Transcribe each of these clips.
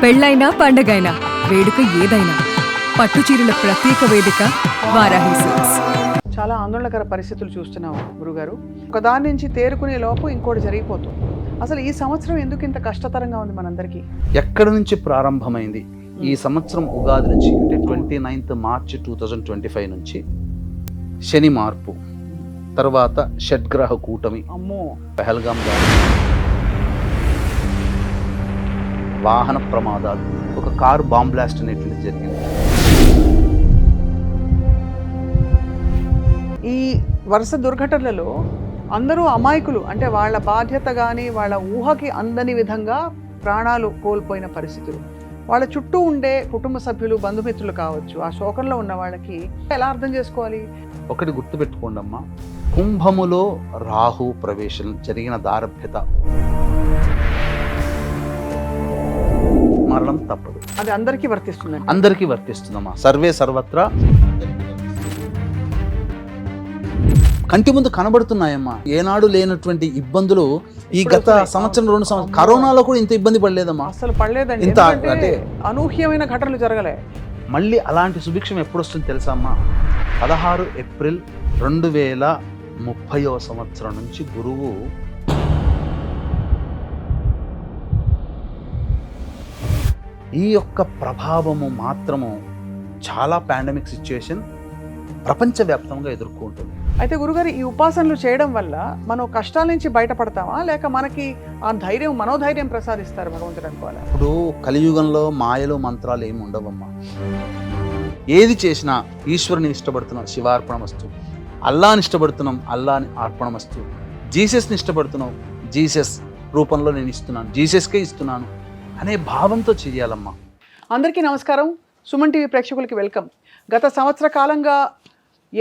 పెళ్ళైనా పండగైనా వేడుక ఏదైనా పట్టుచీరల ప్రత్యేక వేదిక వారాహి సిల్క్స్. చాలా ఆందోళనకర పరిస్థితులు చూస్తున్నాం గురుగారు. ఒకదాని నుంచి తేరుకునే లోపు ఇంకోటి జరిగిపోతుంది. అసలు ఈ సంవత్సరం ఎందుకు ఇంత కష్టతరంగా ఉంది మనందరికీ? ఎక్కడి నుంచి ప్రారంభమైంది? ఈ సంవత్సరం ఉగాది నుంచి, అంటే 29th March 2025 నుంచి శని మార్పు, తర్వాత షడ్గ్రహ కూటమి, అమ్మో, పహల్గాం వాహన ప్రమాదాలు, ఒక కారు బాంబ్ బ్లాస్ట్ అనేటువంటిది జరిగింది. ఈ వరుస దుర్ఘటనలలో అందరూ అమాయకులు, అంటే వాళ్ళ బాధ్యత కానీ వాళ్ళ ఊహకి అందని విధంగా ప్రాణాలు కోల్పోయిన పరిస్థితులు. వాళ్ళ చుట్టూ ఉండే కుటుంబ సభ్యులు, బంధుమిత్రులు కావచ్చు, ఆ శోకంలో ఉన్న వాళ్ళకి ఎలా అర్థం చేసుకోవాలి? ఒకటి గుర్తుపెట్టుకోండి అమ్మా, కుంభములో రాహు ప్రవేశం జరిగిన దారభ్యత, మరణం తప్పదు. అది అందరికీ వర్తిస్తుంది, అందరికీ వర్తిస్తుందమ్మా. సర్వే సర్వత్రా కంటి ముందు కనబడుతున్నాయమ్మా. ఏనాడు లేనటువంటి ఇబ్బందులు ఈ గత సంవత్సరం, 2 సంవత్సరం కరోనాలో కూడా ఇంత ఇబ్బంది పడలేదమ్మా. అసలు పడలేదండి. ఇంత అంటే అనూహ్యమైన ఘటనలు జరగలే. మళ్ళీ అలాంటి సుభిక్షం ఎప్పుడు వస్తుంది తెలుసా అమ్మా? 16 ఏప్రిల్ 2030వ సంవత్సరం నుంచి గురువు ఈ యొక్క ప్రభావము మాత్రము చాలా పాండమిక్ సిచ్యుయేషన్ ప్రపంచవ్యాప్తంగా ఎదుర్కొంటుంది. అయితే గురుగారు, ఈ ఉపాసనలు చేయడం వల్ల మనం కష్టాల నుంచి బయటపడతామా, లేక మనకి ఆ ధైర్యం, మనోధైర్యం ప్రసాదిస్తారు భగవంతుడు అనుకోవాలి? ఇప్పుడు కలియుగంలో మాయలు మంత్రాలు ఏమి ఉండవమ్మా. ఏది చేసినా ఈశ్వరుని ఇష్టపడుతున్నాం, శివార్పణమస్తు. అల్లాని ఇష్టపడుతున్నాం, అల్లాని అర్పణమస్తు. జీసస్ని ఇష్టపడుతున్నాం, జీసస్ రూపంలో నేను ఇస్తున్నాను, జీసస్కే ఇస్తున్నాను అనే భావంతో చేయాలమ్మా. అందరికీ నమస్కారం. సుమన్ టీవీ ప్రేక్షకులకి వెల్కమ్. గత సంవత్సర కాలంగా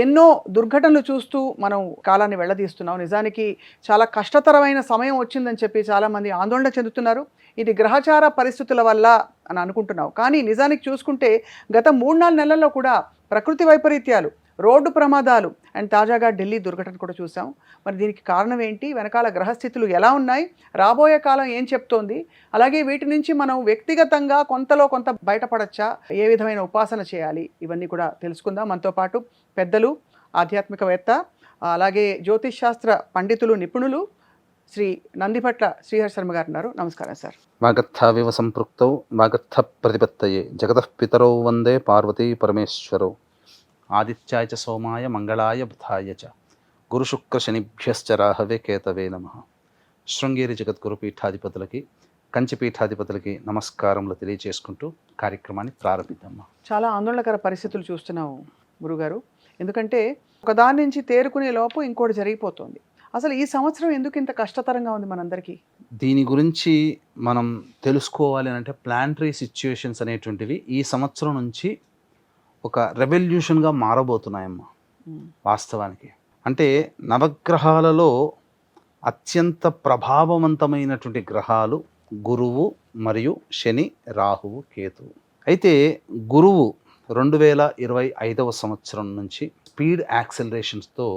ఎన్నో దుర్ఘటనలు చూస్తూ మనం కాలాన్ని వెళ్ళదీస్తున్నాం. నిజానికి చాలా కష్టతరమైన సమయం వచ్చిందని చెప్పి చాలామంది ఆందోళన చెందుతున్నారు. ఇది గ్రహచార పరిస్థితుల వల్ల అని అనుకుంటున్నాం. కానీ నిజానికి చూసుకుంటే గత 3-4 నెలల్లో కూడా ప్రకృతి వైపరీత్యాలు, రోడ్డు ప్రమాదాలు అండ్ తాజాగా ఢిల్లీ దుర్ఘటన కూడా చూసాం. మరి దీనికి కారణం ఏంటి? వెనకాల గ్రహస్థితులు ఎలా ఉన్నాయి? రాబోయే కాలం ఏం చెప్తోంది? అలాగే వీటి నుంచి మనం వ్యక్తిగతంగా కొంతలో కొంత బయటపడచ్చా? ఏ విధమైన ఉపాసన చేయాలి? ఇవన్నీ కూడా తెలుసుకుందాం. మనతో పాటు పెద్దలు, ఆధ్యాత్మికవేత్త, అలాగే జ్యోతిష్ శాస్త్ర పండితులు, నిపుణులు శ్రీ నందిపట్ల శ్రీహరి శర్మ గారు ఉన్నారు. నమస్కారం సార్. వాగర్థావివ సంపృక్తౌ వాగర్థ ప్రతిపత్తయే జగతః పితరౌ వందే పార్వతీ పరమేశ్వరౌ ఆదిత్యాయ చ సోమాయ మంగళాయ బుధాయ చ గురు శుక్ర శనిభ్యశ్చ రాహవే కేతవే నమః. శృంగేరి జగద్గురు పీఠాధిపతులకి, కంచి పీఠాధిపతులకి నమస్కారములు తెలియజేసుకుంటూ కార్యక్రమాన్ని ప్రారంభిద్దామా. చాలా ఆందోళనకర పరిస్థితులు చూస్తున్నాం గురుగారు. ఎందుకంటే ఒకదాని నుంచి తేరుకునే లోపు ఇంకోటి జరిగిపోతుంది. అసలు ఈ సంవత్సరం ఎందుకు ఇంత కష్టతరంగా ఉంది మనందరికీ? దీని గురించి మనం తెలుసుకోవాలి అంటే ప్లానటరీ సిచ్యుయేషన్స్ అనేటువంటివి ఈ సంవత్సరం నుంచి ఒక రెవల్యూషన్గా మారబోతున్నాయమ్మా. వాస్తవానికి అంటే నవగ్రహాలలో అత్యంత ప్రభావవంతమైనటువంటి గ్రహాలు గురువు మరియు శని, రాహువు, కేతువు. అయితే గురువు 2025వ సంవత్సరం నుంచి స్పీడ్ యాక్సలరేషన్స్తో,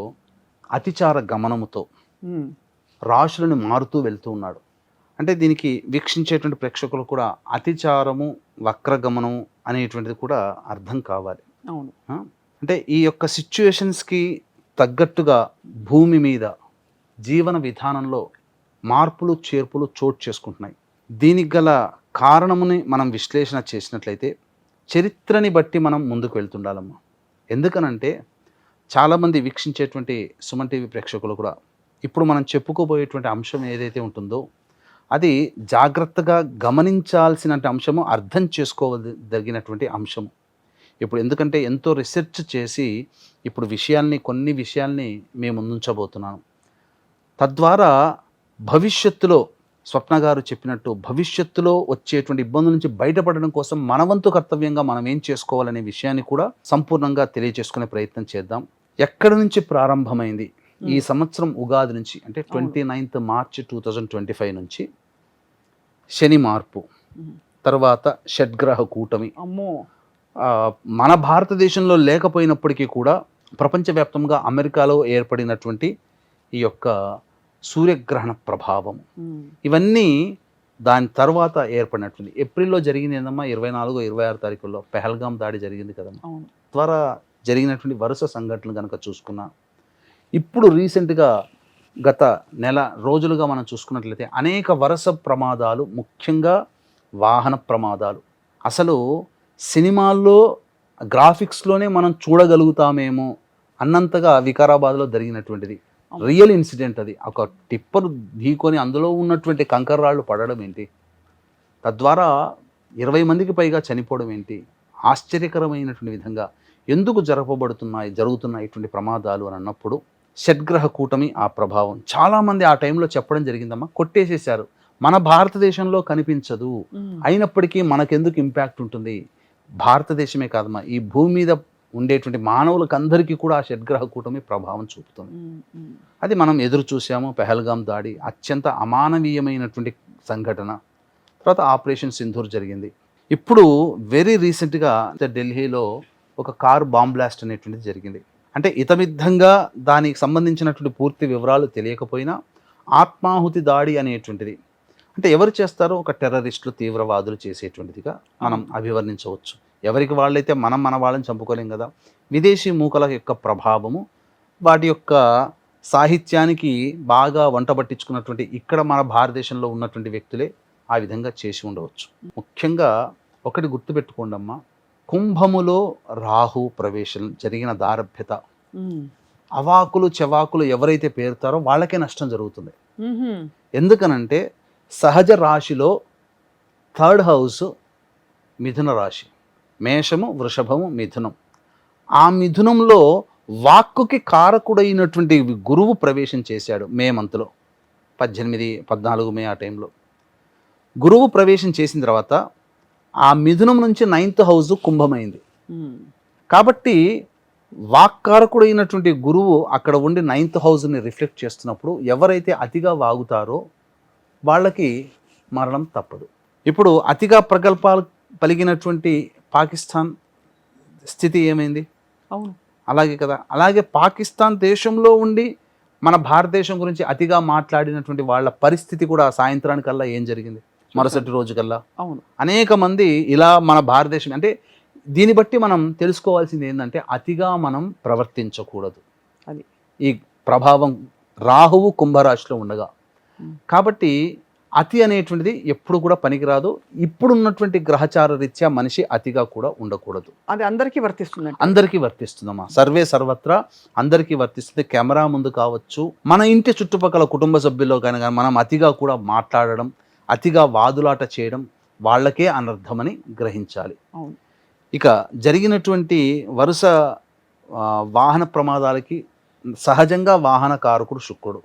అతిచార గమనముతో రాశులను మారుతూ వెళ్తూ ఉన్నాడు. అంటే దీనికి వీక్షించేటువంటి ప్రేక్షకులు కూడా అతిచారము, వక్రగమనము అనేటువంటిది కూడా అర్థం కావాలి. అవును. అంటే ఈ యొక్క సిచ్యుయేషన్స్కి తగ్గట్టుగా భూమి మీద జీవన విధానంలో మార్పులు, చేర్పులు చోటు చేసుకుంటున్నాయి. దీనికి గల కారణముని మనం విశ్లేషణ చేసినట్లయితే చరిత్రని బట్టి మనం ముందుకు వెళ్తుండాలమ్మా. ఎందుకనంటే చాలామంది వీక్షించేటువంటి సుమన్ టీవీ ప్రేక్షకులు కూడా ఇప్పుడు మనం చెప్పుకోబోయేటువంటి అంశం ఏదైతే ఉంటుందో అది జాగ్రత్తగా గమనించాల్సిన అంశము, అర్థం చేసుకోదగినటువంటి అంశము. ఇప్పుడు ఎందుకంటే ఎంతో రీసెర్చ్ చేసి ఇప్పుడు కొన్ని విషయాల్ని మేము ముందుంచబోతున్నాను. తద్వారా భవిష్యత్తులో స్వప్న గారు చెప్పినట్టు భవిష్యత్తులో వచ్చేటువంటి ఇబ్బందుల నుంచి బయటపడడం కోసం మనవంతు కర్తవ్యంగా మనం ఏం చేసుకోవాలనే విషయాన్ని కూడా సంపూర్ణంగా తెలియజేసుకునే ప్రయత్నం చేద్దాం. ఎక్కడి నుంచి ప్రారంభమైంది? ఈ సంవత్సరం ఉగాది నుంచి, అంటే 29th March 2025 నుంచి శని మార్పు, తర్వాత షడ్గ్రహ కూటమి. అమ్మో, మన భారతదేశంలో లేకపోయినప్పటికీ కూడా ప్రపంచవ్యాప్తంగా అమెరికాలో ఏర్పడినటువంటి ఈ యొక్క సూర్యగ్రహణ ప్రభావం, ఇవన్నీ దాని తర్వాత ఏర్పడినటువంటి ఏప్రిల్లో జరిగింది ఏందమ్మా 24, 26 తారీఖుల్లో పెహల్గాం దాడి జరిగింది కదమ్మా. అవును. ద్వారా జరిగినటువంటి వరుస సంఘటనలు కనుక చూసుకున్నా, ఇప్పుడు రీసెంట్గా గత నెల రోజులుగా మనం చూసుకున్నట్లయితే అనేక వరుస ప్రమాదాలు, ముఖ్యంగా వాహన ప్రమాదాలు. అసలు సినిమాల్లో గ్రాఫిక్స్లోనే మనం చూడగలుగుతామేమో అన్నంతగా వికారాబాద్లో జరిగినటువంటిది రియల్ ఇన్సిడెంట్. అది ఒక టిప్పర్ ఢీకొని అందులో ఉన్నటువంటి కంకర రాళ్ళు పడడం ఏంటి, తద్వారా 20 మందికి పైగా చనిపోవడం ఏంటి, ఆశ్చర్యకరమైనటువంటి విధంగా ఎందుకు జరుగుతున్నాయి ఇటువంటి ప్రమాదాలు అని అన్నప్పుడు షడ్గ్రహ కూటమి ఆ ప్రభావం. చాలామంది ఆ టైంలో చెప్పడం జరిగిందమ్మా, కొట్టేసేసారు, మన భారతదేశంలో కనిపించదు, అయినప్పటికీ మనకెందుకు ఇంపాక్ట్ ఉంటుంది, భారతదేశమే కాదమ్మా ఈ భూమి మీద ఉండేటువంటి మానవులకు అందరికీ కూడా ఆ షడ్గ్రహ కూటమి ప్రభావం చూపుతుంది. అది మనం ఎదురు చూసాము. పెహల్గాం దాడి అత్యంత అమానవీయమైనటువంటి సంఘటన. తర్వాత ఆపరేషన్ సింధూర్ జరిగింది. ఇప్పుడు వెరీ రీసెంట్గా ఢిల్లీలో ఒక కార్ బాంబ్ బ్లాస్ట్ అనేటువంటిది జరిగింది. అంటే ఇతమిద్ధంగా దానికి సంబంధించినటువంటి పూర్తి వివరాలు తెలియకపోయినా ఆత్మాహుతి దాడి అనేటువంటిది అంటే ఎవరు చేస్తారో ఒక టెర్రరిస్టులు, తీవ్రవాదులు చేసేటువంటిదిగా మనం అభివర్ణించవచ్చు. ఎవరికి వాళ్ళైతే మన వాళ్ళని చంపుకోలేం కదా. విదేశీ మూకల యొక్క ప్రభావము, వాటి యొక్క సాహిత్యానికి బాగా వంట పట్టించుకున్నటువంటి ఇక్కడ మన భారతదేశంలో ఉన్నటువంటి వ్యక్తులే ఆ విధంగా చేసి ఉండవచ్చు. ముఖ్యంగా ఒకటి గుర్తుపెట్టుకోండమ్మా, కుంభములో రాహు ప్రవేశం జరిగిన దారభ్యత, అవాకులు చెవాకులు ఎవరైతే పేరుతారో వాళ్ళకే నష్టం జరుగుతుంది. ఎందుకనంటే సహజ రాశిలో 3rd హౌస్ మిథున రాశి, మేషము, వృషభము, మిథునం. ఆ మిథునంలో వాక్కుకి కారకుడైనటువంటి గురువు ప్రవేశం చేశాడు మే మంత్లో, 18, 14 మే ఆ టైంలో. గురువు ప్రవేశం చేసిన తర్వాత ఆ మిథునం నుంచి 9th హౌస్ కుంభమైంది. కాబట్టి వాక్కారకుడైనటువంటి గురువు అక్కడ ఉండి 9th హౌస్ని రిఫ్లెక్ట్ చేస్తున్నప్పుడు ఎవరైతే అతిగా వాగుతారో వాళ్ళకి మరణం తప్పదు. ఇప్పుడు అతిగా ప్రగల్భాలు పలిగినటువంటి పాకిస్తాన్ స్థితి ఏమైంది? అవును, అలాగే కదా. అలాగే పాకిస్తాన్ దేశంలో ఉండి మన భారతదేశం గురించి అతిగా మాట్లాడినటువంటి వాళ్ళ పరిస్థితి కూడా సాయంత్రానికల్లా ఏం జరిగింది, మరుసటి రోజుకల్లా. అవును, అనేక మంది ఇలా మన భారతదేశం అంటే దీన్ని బట్టి మనం తెలుసుకోవాల్సింది ఏంటంటే అతిగా మనం ప్రవర్తించకూడదు. అది ఈ ప్రభావం రాహువు కుంభరాశిలో ఉండగా. కాబట్టి అతి అనేటువంటిది ఎప్పుడు కూడా పనికిరాదు. ఇప్పుడున్నటువంటి గ్రహచార రీత్యా మనిషి అతిగా కూడా ఉండకూడదు. అది అందరికీ వర్తిస్తుంది. అందరికీ వర్తిస్తుందమ్మా, సర్వే సర్వత్రా అందరికీ వర్తిస్తుంది. కెమెరా ముందు కావచ్చు, మన ఇంటి చుట్టుపక్కల కుటుంబ సభ్యుల్లో కానీ మనం అతిగా కూడా మాట్లాడడం, అతిగా వాదులాట చేయడం వాళ్ళకే అనర్థమని గ్రహించాలి. అవును. ఇక జరిగినటువంటి వరుస వాహన ప్రమాదాలకి సహజంగా వాహనకారకుడు శుక్రుడు.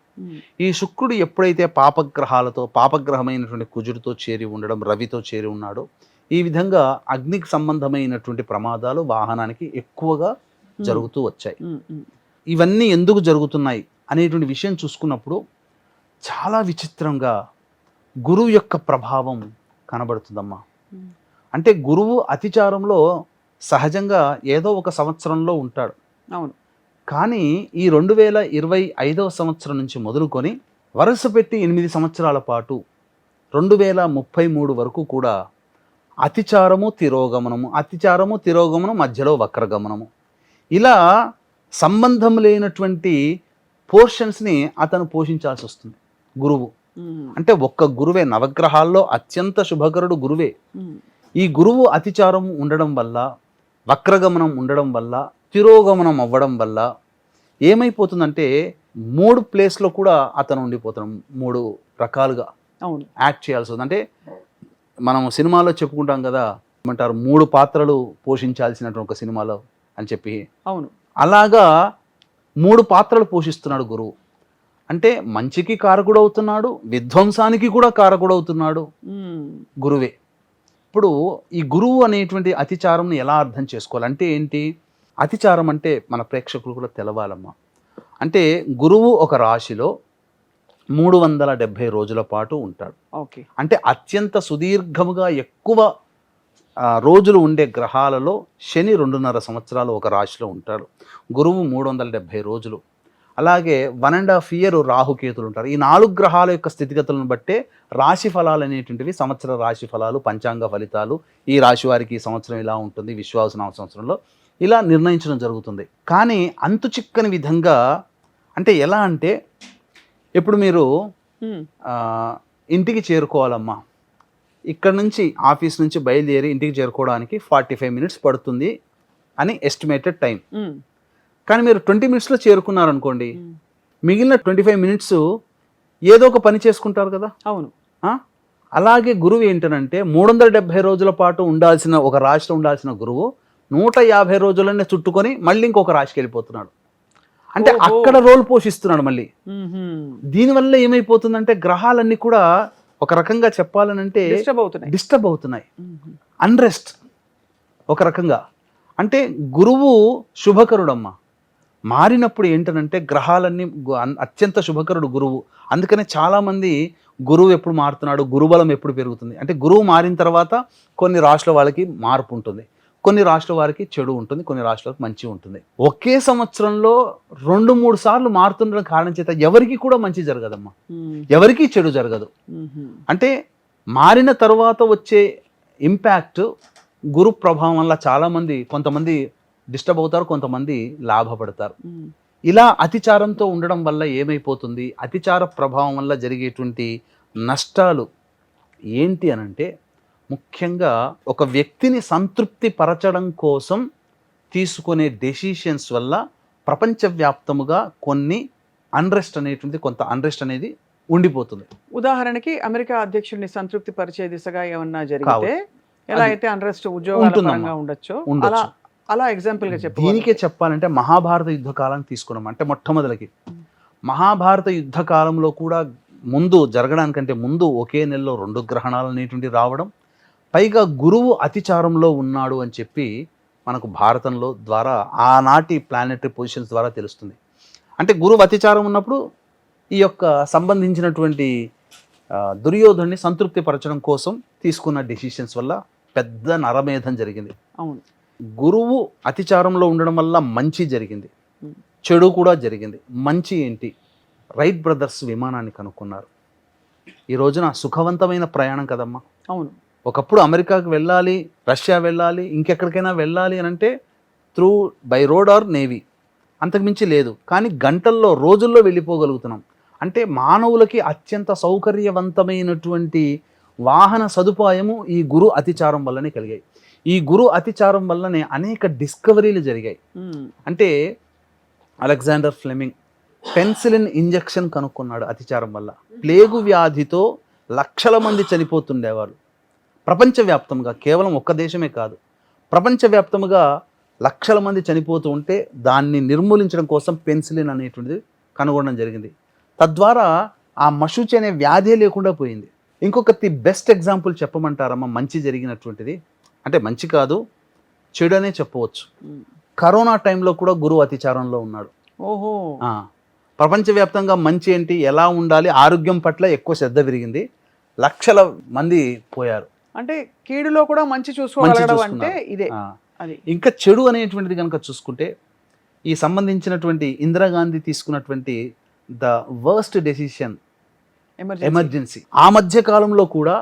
ఈ శుక్రుడు ఎప్పుడైతే పాపగ్రహాలతో, పాపగ్రహమైనటువంటి కుజుడితో చేరి ఉండడం, రవితో చేరి ఉన్నాడో, ఈ విధంగా అగ్నికి సంబంధమైనటువంటి ప్రమాదాలు వాహనానికి ఎక్కువగా జరుగుతూ వచ్చాయి. ఇవన్నీ ఎందుకు జరుగుతున్నాయి అనేటువంటి విషయం చూసుకున్నప్పుడు చాలా విచిత్రంగా గురువు యొక్క ప్రభావం కనబడుతుందమ్మా. అంటే గురువు అతిచారంలో సహజంగా ఏదో ఒక సంవత్సరంలో ఉంటాడు. అవును. కానీ ఈ 2025వ సంవత్సరం నుంచి మొదలుకొని వరుస పెట్టి 8 సంవత్సరాల పాటు 2033 వరకు కూడా అతిచారము, తిరోగమనము, అతిచారము, తిరోగమనం, మధ్యలో వక్రగమనము, ఇలా సంబంధం లేనటువంటి పోర్షన్స్ని అతను పోషించాల్సి వస్తుంది గురువు. అంటే ఒక్క గురువే, నవగ్రహాల్లో అత్యంత శుభకరుడు గురువే. ఈ గురువు అతిచారం ఉండడం వల్ల, వక్రగమనం ఉండడం వల్ల, తిరోగమనం అవ్వడం వల్ల ఏమైపోతుందంటే 3 ప్లేస్లో కూడా అతను ఉండిపోతాడు. 3 రకాలుగా యాక్ట్ చేయాల్సి ఉంది. అంటే మనం సినిమాలో చెప్పుకుంటాం కదా, ఏమంటారు 3 పాత్రలు పోషించాల్సినటువంటి ఒక సినిమాలో అని చెప్పి. అవును. అలాగా 3 పాత్రలు పోషిస్తున్నాడు గురువు. అంటే మంచికి కారకుడవుతున్నాడు, విధ్వంసానికి కూడా కారకుడవుతున్నాడు గురువే. ఇప్పుడు ఈ గురువు అనేటువంటి అతిచారంని ఎలా అర్థం చేసుకోవాలంటే ఏంటి? అతిచారం అంటే మన ప్రేక్షకులు కూడా తెలవాలమ్మా. అంటే గురువు ఒక రాశిలో 370 రోజుల పాటు ఉంటాడు. ఓకే. అంటే అత్యంత సుదీర్ఘముగా ఎక్కువ రోజులు ఉండే గ్రహాలలో శని 2.5 సంవత్సరాలు ఒక రాశిలో ఉంటాడు. గురువు 370 రోజులు. అలాగే 1.5 year రాహుకేతులు ఉంటారు. ఈ 4 గ్రహాల యొక్క స్థితిగతులను బట్టే రాశి ఫలాలు అనేటువంటివి, సంవత్సర రాశి ఫలాలు, పంచాంగ ఫలితాలు, ఈ రాశి వారికి ఈ సంవత్సరం ఇలా ఉంటుంది, విశ్వావసు సంవత్సరంలో ఇలా నిర్ణయించడం జరుగుతుంది. కానీ అంతు చిక్కని విధంగా, అంటే ఎలా అంటే ఇప్పుడు మీరు ఇంటికి చేరుకోవాలమ్మా, ఇక్కడ నుంచి ఆఫీస్ నుంచి బయలుదేరి ఇంటికి చేరుకోవడానికి 45 minutes పడుతుంది అని ఎస్టిమేటెడ్ టైం. కానీ మీరు 20 minutesలో చేరుకున్నారనుకోండి, మిగిలిన 25 minutes ఏదో ఒక పని చేసుకుంటారు కదా. అవును. అలాగే గురువు ఏంటనంటే 370 రోజుల పాటు ఉండాల్సిన, ఒక రాశిలో ఉండాల్సిన గురువు 150 రోజులనే చుట్టుకొని మళ్ళీ ఇంకొక రాశికి వెళ్ళిపోతున్నాడు. అంటే అక్కడ రోల్ పోషిస్తున్నాడు మళ్ళీ. దీనివల్ల ఏమైపోతుందంటే గ్రహాలన్నీ కూడా ఒక రకంగా చెప్పాలనంటే డిస్టర్బ్ అవుతున్నాయి. అన్రెస్ట్ ఒక రకంగా. అంటే గురువు శుభకరుడమ్మా. మారినప్పుడు ఏంటనంటే గ్రహాలన్నీ అత్యంత శుభకరుడు గురువు. అందుకనే చాలామంది గురువు ఎప్పుడు మారుతున్నాడు, గురుబలం ఎప్పుడు పెరుగుతుంది అంటే, గురువు మారిన తర్వాత కొన్ని రాశుల వాళ్ళకి మార్పు ఉంటుంది, కొన్ని రాశుల వారికి చెడు ఉంటుంది, కొన్ని రాశులకు మంచి ఉంటుంది. ఒకే సంవత్సరంలో 2-3 సార్లు మారుతుండడం కారణం చేత ఎవరికి కూడా మంచి జరగదమ్మా, ఎవరికి చెడు జరగదు. అంటే మారిన తర్వాత వచ్చే ఇంపాక్ట్ గురు ప్రభావం వల్ల చాలామంది, కొంతమంది డిస్టర్బ్ అవుతారు, కొంతమంది లాభపడతారు. ఇలా అతిచారంతో ఉండడం వల్ల ఏమైపోతుంది, అతిచార ప్రభావం వల్ల జరిగేటువంటి నష్టాలు ఏంటి అనంటే, ముఖ్యంగా ఒక వ్యక్తిని సంతృప్తి పరచడం కోసం తీసుకునే డెసిషన్స్ వల్ల ప్రపంచవ్యాప్తముగా కొన్ని అన్రెస్ట్ అనేటువంటి, కొంత అన్రెస్ట్ అనేది ఉండిపోతుంది. ఉదాహరణకి అమెరికా అధ్యక్షుడిని సంతృప్తి పరిచే దిశగా ఏమన్నా జరిగితే ఎలా అయితే అన్రెస్ట్ ఉద్యోగాల పరంగా ఉండొచ్చు, అలా ఎగ్జాంపుల్ గా చెప్పాలి. దీనికే చెప్పాలంటే మహాభారత యుద్ధ కాలం తీసుకున్నాం అంటే, మొట్టమొదటికి మహాభారత యుద్ధ కాలంలో కూడా ముందు జరగడానికంటే ముందు ఒకే నెలలో 2 గ్రహణాలు అనేటువంటి రావడం, పైగా గురువు అతిచారంలో ఉన్నాడు అని చెప్పి మనకు భారతంలో ద్వారా ఆనాటి ప్లానెటరీ పొజిషన్స్ ద్వారా తెలుస్తుంది. అంటే గురువు అతిచారం ఉన్నప్పుడు ఈ యొక్క సంబంధించినటువంటి దుర్యోధుడిని సంతృప్తి పరచడం కోసం తీసుకున్న డెసిషన్స్ వల్ల పెద్ద నరమేధం జరిగింది. అవును. గురువు అతిచారంలో ఉండడం వల్ల మంచి జరిగింది, చెడు కూడా జరిగింది. మంచి ఏంటి, రైట్ బ్రదర్స్ విమానాన్ని కనుక్కున్నారు. ఈ రోజున సుఖవంతమైన ప్రయాణం కదమ్మా. అవును. ఒకప్పుడు అమెరికాకి వెళ్ళాలి, రష్యా వెళ్ళాలి, ఇంకెక్కడికైనా వెళ్ళాలి అని అంటే బై రోడ్ ఆర్ నేవీ, అంతకుమించి లేదు. కానీ గంటల్లో, రోజుల్లో వెళ్ళిపోగలుగుతున్నాం. అంటే మానవులకి అత్యంత సౌకర్యవంతమైనటువంటి వాహన సదుపాయము ఈ గురు అతిచారం వల్లనే కలిగాయి. ఈ గురు అతిచారం వల్లనే అనేక డిస్కవరీలు జరిగాయి. అంటే అలెగ్జాండర్ ఫ్లెమింగ్ పెన్సిలిన్ ఇంజెక్షన్ కనుక్కున్నాడు అతిచారం వల్ల. ప్లేగు వ్యాధితో లక్షల మంది చనిపోతుండేవారు ప్రపంచవ్యాప్తంగా, కేవలం ఒక్క దేశమే కాదు, ప్రపంచవ్యాప్తంగా లక్షల మంది చనిపోతూ ఉంటే దాన్ని నిర్మూలించడం కోసం పెన్సిలిన్ అనేటువంటిది కనుగొనడం జరిగింది. తద్వారా ఆ మశూచి అనే వ్యాధే లేకుండా పోయింది. ఇంకొకటి బెస్ట్ ఎగ్జాంపుల్ చెప్పమంటారమ్మా మంచి జరిగినటువంటిది, అంటే మంచి కాదు చెడు అనే చెప్పవచ్చు. కరోనా టైంలో కూడా గురువు అతిచారంలో ఉన్నాడు. ఓహో. ప్రపంచవ్యాప్తంగా మంచి ఏంటి, ఎలా ఉండాలి, ఆరోగ్యం పట్ల ఎక్కువ శ్రద్ధ పెరిగింది, లక్షల మంది పోయారు. అంటే కీడులో కూడా మంచి చూసుకోగలగడం అంటే ఇదే. అది ఇంకా చెడు అనేటువంటిది కనుక చూసుకుంటే, ఈ సంబంధించినటువంటి ఇందిరాగాంధీ తీసుకున్నటువంటి ద వర్స్ట్ డెసిషన్ ఎమర్జెన్సీ, ఆ మధ్య కాలంలో కూడా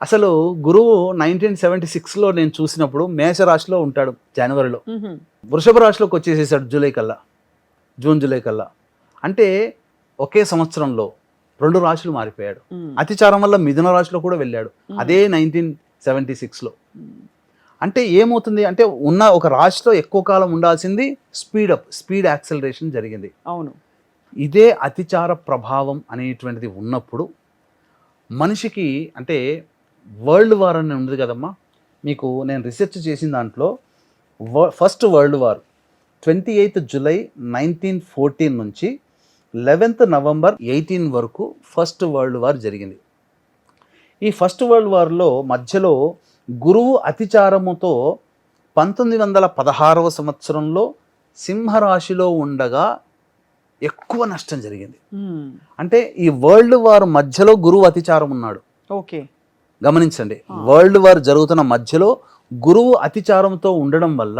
అసలు గురువు 1976లో నేను చూసినప్పుడు మేషరాశిలో ఉంటాడు జనవరిలో, వృషభ రాశిలోకి వచ్చేసేసాడు జూన్ జూలై కల్లా. అంటే ఒకే సంవత్సరంలో 2 రాశులు మారిపోయాడు. అతిచారం వల్ల మిథున రాశిలో కూడా వెళ్ళాడు, అదే 1976లో. అంటే ఏమవుతుంది అంటే, ఉన్న ఒక రాశిలో ఎక్కువ కాలం ఉండాల్సింది స్పీడ్ యాక్సలరేషన్ జరిగింది. అవును. ఇదే అతిచార ప్రభావం అనేటువంటిది ఉన్నప్పుడు మనిషికి, అంటే వరల్డ్ వార్ అని ఉంది కదమ్మా, మీకు నేను రీసెర్చ్ చేసిన దాంట్లో ఫస్ట్ వరల్డ్ వార్ 28 జూలై 1914 నుంచి 11 నవంబర్ 18 వరకు ఫస్ట్ వరల్డ్ వార్ జరిగింది. ఈ ఫస్ట్ వరల్డ్ వార్లో మధ్యలో గురువు అతిచారముతో 1916వ సంవత్సరంలో సింహరాశిలో ఉండగా ఎక్కువ నష్టం జరిగింది. అంటే ఈ వరల్డ్ వార్ మధ్యలో గురువు అతిచారం ఉన్నాడు. ఓకే, గమనించండి, వరల్డ్ వార్ జరుగుతున్న మధ్యలో గురువు అతిచారంతో ఉండడం వల్ల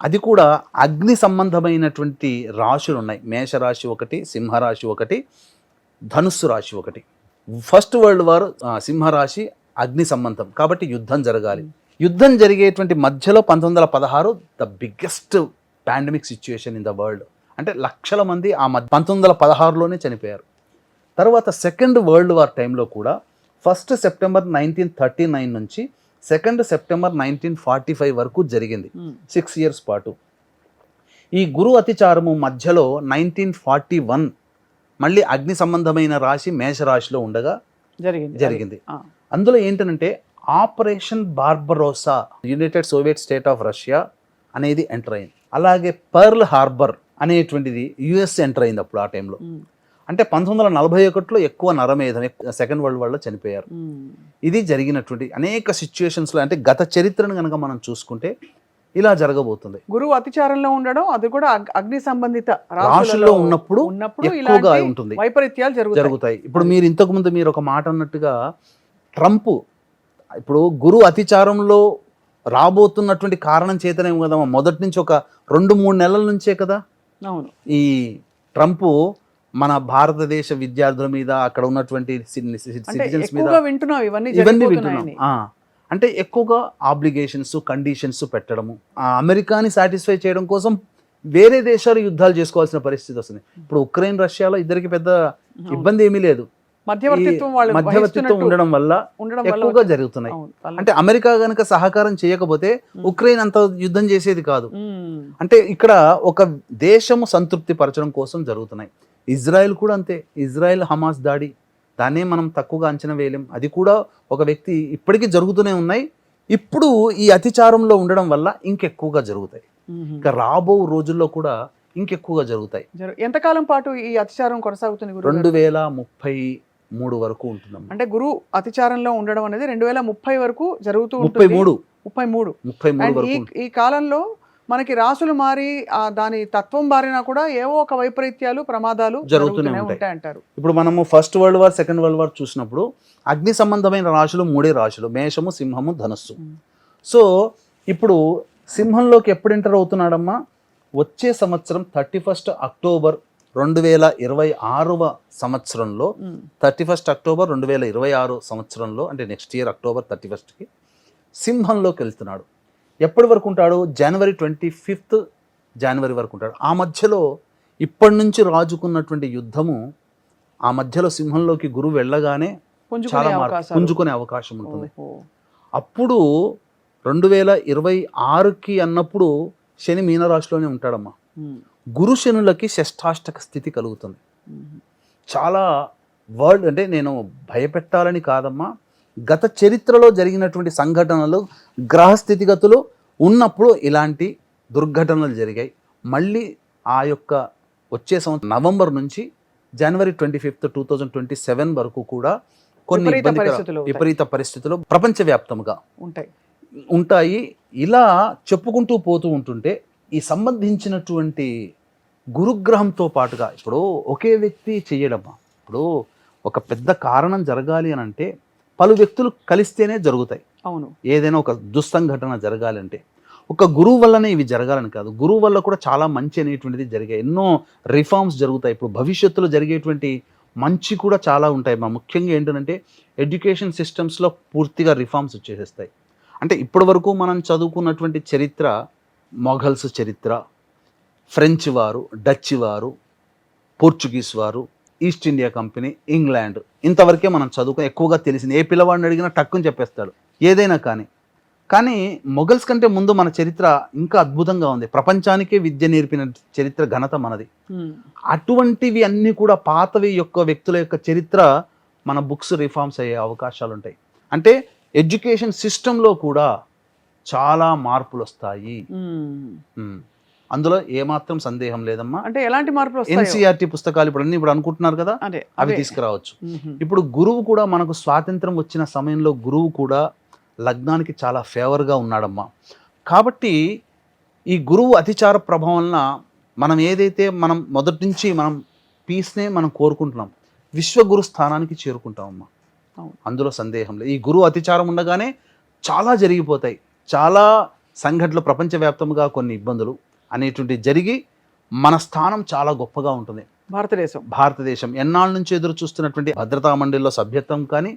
అది కూడా అగ్ని సంబంధమైనటువంటి రాశులు ఉన్నాయి. మేషరాశి ఒకటి, సింహరాశి ఒకటి, ధనుస్సు రాశి ఒకటి. ఫస్ట్ వరల్డ్ వార్ సింహరాశి అగ్ని సంబంధం కాబట్టి యుద్ధం జరగాలి. యుద్ధం జరిగేటువంటి మధ్యలో 1916 the biggest pandemic situation in the world. అంటే లక్షల మంది ఆ 1916లోనే చనిపోయారు. తర్వాత సెకండ్ వరల్డ్ వార్ టైంలో కూడా 1 సెప్టెంబర్ 1939 నుంచి 2 సెప్టెంబర్ 1945 వరకు జరిగింది, 6 years పాటు. ఈ గురు అతిచారము మధ్యలో 1941 మళ్ళీ అగ్ని సంబంధమైన రాశి మేషరాశిలో ఉండగా జరిగింది. అందులో ఏంటంటే operation Barbarossa, United Soviet State of Russia అనేది ఎంటర్ అయింది. అలాగే పర్ల్ హార్బర్ అనేటువంటిది యుఎస్ ఎంటర్ అయింది అప్పుడు ఆ టైంలో. అంటే 1941లో ఎక్కువ నరమేధం, సెకండ్ వరల్డ్ వార్లో చనిపోయారు. ఇది జరిగినటువంటి అనేక సిచ్యుయేషన్స్లో, అంటే గత చరిత్రను కనుక మనం చూసుకుంటే ఇలా జరగబోతుంది. గురువు అతిచారంలో ఉండడం, అది కూడా అగ్ని సంబంధిత రాశుల్లో ఉన్నప్పుడు ఎక్కువగా ఉంటుంది, వైపరీత్యాలు జరుగుతాయి. ఇప్పుడు మీరు ఇంతకు ముందు మీరు ఒక మాట అన్నట్టుగా ట్రంప్ ఇప్పుడు గురు అతిచారంలో రాబోతున్నటువంటి కారణం చేతనే కదా మొదటి నుంచి ఒక 2-3 నెలల నుంచే కదా ఈ ట్రంప్ మన భారతదేశ విద్యార్థుల మీద, అక్కడ ఉన్నటువంటి సిటిజన్స్ మీద ఇవన్నీ వింటున్నాం. అంటే ఎక్కువగా ఆబ్లిగేషన్స్, కండిషన్స్ పెట్టడము, అమెరికాని సాటిస్ఫై చేయడం కోసం వేరే దేశాలు యుద్ధాలు చేసుకోవాల్సిన పరిస్థితి వస్తుంది. ఇప్పుడు ఉక్రెయిన్ రష్యాలో ఇద్దరికి పెద్ద ఇబ్బంది ఏమీ లేదు, మధ్యవర్తిత్వం ఉండడం వల్ల ఎక్కువగా జరుగుతున్నాయి. అంటే అమెరికా గనక సహకారం చేయకపోతే ఉక్రెయిన్ అంత యుద్ధం చేసేది కాదు. అంటే ఇక్కడ ఒక దేశము సంతృప్తి పరచడం కోసం జరుగుతున్నాయి. ఇజ్రాయెల్ కూడా అంతే. ఇజ్రాయెల్ హమాస్ దాడి, దాన్నే మనం తక్కువగా అంచనా వేయలేం. అది కూడా ఒక వ్యక్తి ఇప్పటికీ జరుగుతూనే ఉన్నాయి. ఇప్పుడు ఈ అతిచారంలో ఉండడం వల్ల ఇంకెక్కువగా జరుగుతాయి. ఇంకా రాబో రోజుల్లో కూడా ఇంకెక్కువగా జరుగుతాయి. ఎంతకాలం పాటు ఈ అతిచారం కొనసాగుతుంది? 2033 వరకు ఉంటుంది. అంటే గురు అతిచారంలో ఉండడం అనేది 2030 వరకు జరుగుతూ 33 ఈ కాలంలో మనకి రాసులు మారి దాని తత్వం మారినా కూడా ఏవో ఒక వైపరీత్యాలు, ప్రమాదాలు జరుగుతూనే ఉంటాయి అంటారు. ఇప్పుడు మనము first world war, second world war చూసినప్పుడు అగ్ని సంబంధమైన రాశులు 3 రాశులు, మేషము, సింహము, ధనుస్సు. సో ఇప్పుడు సింహంలోకి ఎప్పుడు ఎంటర్ అవుతున్నాడమ్మా? వచ్చే సంవత్సరం 31 అక్టోబర్ 2026 సంవత్సరంలో, 31 అక్టోబర్ 2026 సంవత్సరంలో, అంటే నెక్స్ట్ ఇయర్ అక్టోబర్ 31కి సింహంలోకి వెళ్తున్నాడు. ఎప్పటి వరకు ఉంటాడు? జనవరి 25 జనవరి వరకు ఉంటాడు. ఆ మధ్యలో ఇప్పటి నుంచి రాజుకున్నటువంటి యుద్ధము, ఆ మధ్యలో సింహంలోకి గురువు వెళ్ళగానే చాలా పుంజుకునే అవకాశం ఉంటుంది. అప్పుడు 2026కి అన్నప్పుడు శని మీనరాశిలోనే ఉంటాడమ్మా. గురు శనులకి షష్ఠాష్టక స్థితి కలుగుతుంది. చాలా వరల్డ్, అంటే నేను భయపెట్టాలని కాదమ్మా, గత చరిత్రలో జరిగినటువంటి సంఘటనలు, గ్రహస్థితిగతులు ఉన్నప్పుడు ఇలాంటి దుర్ఘటనలు జరిగాయి. మళ్ళీ ఆ యొక్క వచ్చే సంవత్సరం నవంబర్ నుంచి జనవరి 25, 2027 వరకు కూడా కొన్ని విపరీత పరిస్థితులు ప్రపంచవ్యాప్తంగా ఉంటాయి. ఇలా చెప్పుకుంటూ పోతూ ఉంటుంటే ఈ సంబంధించినటువంటి గురుగ్రహంతో పాటుగా ఇప్పుడు ఒకే వ్యక్తి చేయడమ్మా, ఇప్పుడు ఒక పెద్ద కారణం జరగాలి అని అంటే పలు వ్యక్తులు కలిస్తేనే జరుగుతాయి. అవును, ఏదైనా ఒక దుస్సంఘటన జరగాలంటే ఒక గురువు వల్లనే ఇవి జరగాలని కాదు, గురువు వల్ల కూడా చాలా మంచి అనేటువంటిది జరిగాయి. ఎన్నో రిఫార్మ్స్ జరుగుతాయి. ఇప్పుడు భవిష్యత్తులో జరిగేటువంటి మంచి కూడా చాలా ఉంటాయి. ముఖ్యంగా ఏంటంటే ఎడ్యుకేషన్ సిస్టమ్స్లో పూర్తిగా రిఫార్మ్స్ వచ్చేసేస్తాయి. అంటే ఇప్పటి వరకు మనం చదువుకున్నటువంటి చరిత్ర, మొఘల్స్ చరిత్ర, ఫ్రెంచ్ వారు, డచ్ వారు, పోర్చుగీస్ వారు, ఈస్ట్ ఇండియా కంపెనీ, ఇంగ్లాండ్, ఇంతవరకే మనం చదువుకుని ఎక్కువగా తెలిసింది. ఏ పిల్లవాడిని అడిగినా టక్కుని చెప్పేస్తాడు ఏదైనా. కానీ మొఘల్స్ కంటే ముందు మన చరిత్ర ఇంకా అద్భుతంగా ఉంది. ప్రపంచానికే విద్య నేర్పిన చరిత్ర ఘనత మనది. అటువంటివి అన్నీ కూడా పాతవి యొక్క వ్యక్తుల యొక్క చరిత్ర మన బుక్స్ రిఫార్మ్స్ అయ్యే అవకాశాలు ఉంటాయి. అంటే ఎడ్యుకేషన్ సిస్టంలో కూడా చాలా మార్పులు వస్తాయి. అందులో ఏమాత్రం సందేహం లేదమ్మా. అంటే ఎలాంటి మార్పులు? ఎన్సీఆర్టీ పుస్తకాలు ఇప్పుడు అనుకుంటున్నారు కదా, అవి తీసుకురావచ్చు. ఇప్పుడు గురువు కూడా మనకు స్వాతంత్రం వచ్చిన సమయంలో గురువు కూడా లగ్నానికి చాలా ఫేవర్గా ఉన్నాడమ్మా. కాబట్టి ఈ గురువు అతిచార ప్రభావం వలన మనం ఏదైతే మనం మొదటి నుంచి మనం పీస్నే మనం కోరుకుంటున్నాం, విశ్వగురు స్థానానికి చేరుకుంటామమ్మా. అందులో సందేహం లేదు. ఈ గురువు అతిచారం ఉండగానే చాలా జరిగిపోతాయి, చాలా సంఘటనలు ప్రపంచవ్యాప్తంగా కొన్ని ఇబ్బందులు అనేటువంటి జరిగి మన స్థానం చాలా గొప్పగా ఉంటుంది. భారతదేశం ఎన్నాళ్ళ నుంచి ఎదురు చూస్తున్నటువంటి భద్రతా మండలిలో సభ్యత్వం కానీ,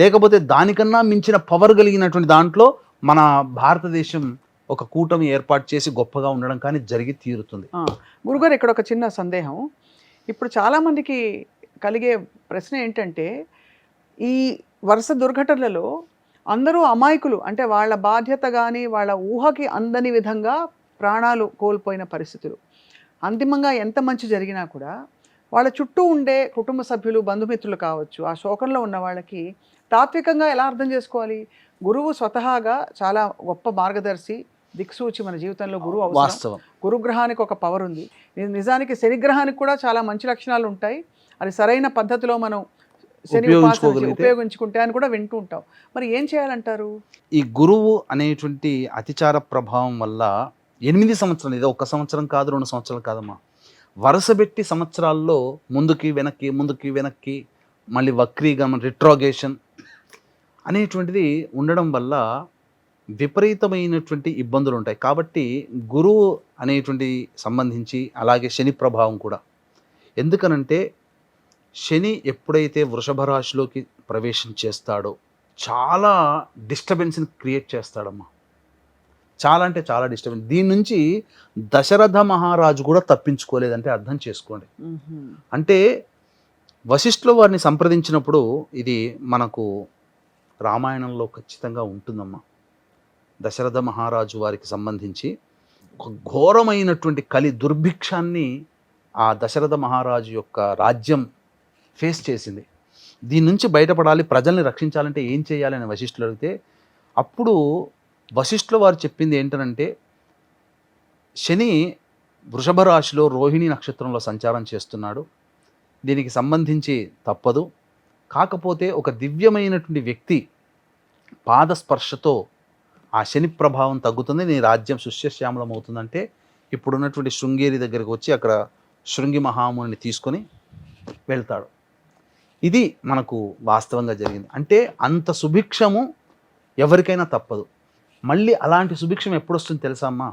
లేకపోతే దానికన్నా మించిన పవర్ కలిగినటువంటి దాంట్లో మన భారతదేశం ఒక కూటమి ఏర్పాటు చేసి గొప్పగా ఉండడం కానీ జరిగి తీరుతుంది. గురుగారు, ఇక్కడ ఒక చిన్న సందేహం. ఇప్పుడు చాలామందికి కలిగే ప్రశ్న ఏంటంటే, ఈ వరుస దుర్ఘటనలలో అందరూ అమాయకులు, అంటే వాళ్ళ బాధ్యత కానీ వాళ్ళ ఊహకి అందని విధంగా ప్రాణాలు కోల్పోయిన పరిస్థితులు. అంతిమంగా ఎంత మంచి జరిగినా కూడా వాళ్ళ చుట్టూ ఉండే కుటుంబ సభ్యులు, బంధుమిత్రులు కావచ్చు, ఆ శోకంలో ఉన్న వాళ్ళకి తాత్వికంగా ఎలా అర్థం చేసుకోవాలి? గురువు స్వతహాగా చాలా గొప్ప మార్గదర్శి, దిక్సూచి. మన జీవితంలో గురువు అవసరం. గురుగ్రహానికి ఒక పవర్ ఉంది. నిజానికి శనిగ్రహానికి కూడా చాలా మంచి లక్షణాలు ఉంటాయి. అది సరైన పద్ధతిలో మనం శని ఉపయోగించుకుంటే అని కూడా వింటూ ఉంటాం. మరి ఏం చేయాలంటారు? ఈ గురువు అనేటువంటి అతిచార ప్రభావం వల్ల 8 సంవత్సరాలు, ఇదే 1 సంవత్సరం కాదు, 2 సంవత్సరాలు కాదమ్మా, వరుసబెట్టి సంవత్సరాల్లో ముందుకి వెనక్కి మళ్ళీ వక్రీగమనం, రిట్రోగేషన్ అనేటువంటిది ఉండడం వల్ల విపరీతమైనటువంటి ఇబ్బందులు ఉంటాయి. కాబట్టి గురువు అనేటువంటి సంబంధించి అలాగే శని ప్రభావం కూడా. ఎందుకనంటే శని ఎప్పుడైతే వృషభ రాశిలోకి ప్రవేశం చేస్తాడో చాలా డిస్టర్బెన్స్ని క్రియేట్ చేస్తాడమ్మా. చాలా అంటే చాలా డిస్టర్బెన్స్. దీని నుంచి దశరథ మహారాజు కూడా తప్పించుకోలేదంటే అర్థం చేసుకోండి. అంటే వశిష్ఠుల వారిని సంప్రదించినప్పుడు, ఇది మనకు రామాయణంలో ఖచ్చితంగా ఉంటుందమ్మా, దశరథ మహారాజు వారికి సంబంధించి ఒక ఘోరమైనటువంటి దుర్భిక్షాన్ని ఆ దశరథ మహారాజు యొక్క రాజ్యం ఫేస్ చేసింది. దీని నుంచి బయటపడాలి, ప్రజల్ని రక్షించాలంటే ఏం చేయాలని వశిష్ఠులు అడిగితే, అప్పుడు వశిష్ఠుల వారు చెప్పింది ఏంటంటే, శని వృషభ రాశిలో రోహిణి నక్షత్రంలో సంచారం చేస్తున్నాడు, దీనికి సంబంధించి తప్పదు, కాకపోతే ఒక దివ్యమైనటువంటి వ్యక్తి పాదస్పర్శతో ఆ శని ప్రభావం తగ్గుతుంది, నీ రాజ్యం సుశ్యశ్యామలం అవుతుందంటే, ఇప్పుడున్నటువంటి శృంగేరి దగ్గరికి వచ్చి అక్కడ శృంగి మహాముని తీసుకొని వెళ్తాడు. ఇది మనకు వాస్తవంగా జరిగింది. అంటే అంత సుభిక్షము ఎవరికైనా తప్పదు. మళ్ళీ అలాంటి సుభిక్షం ఎప్పుడు వస్తుంది తెలుసా అమ్మా?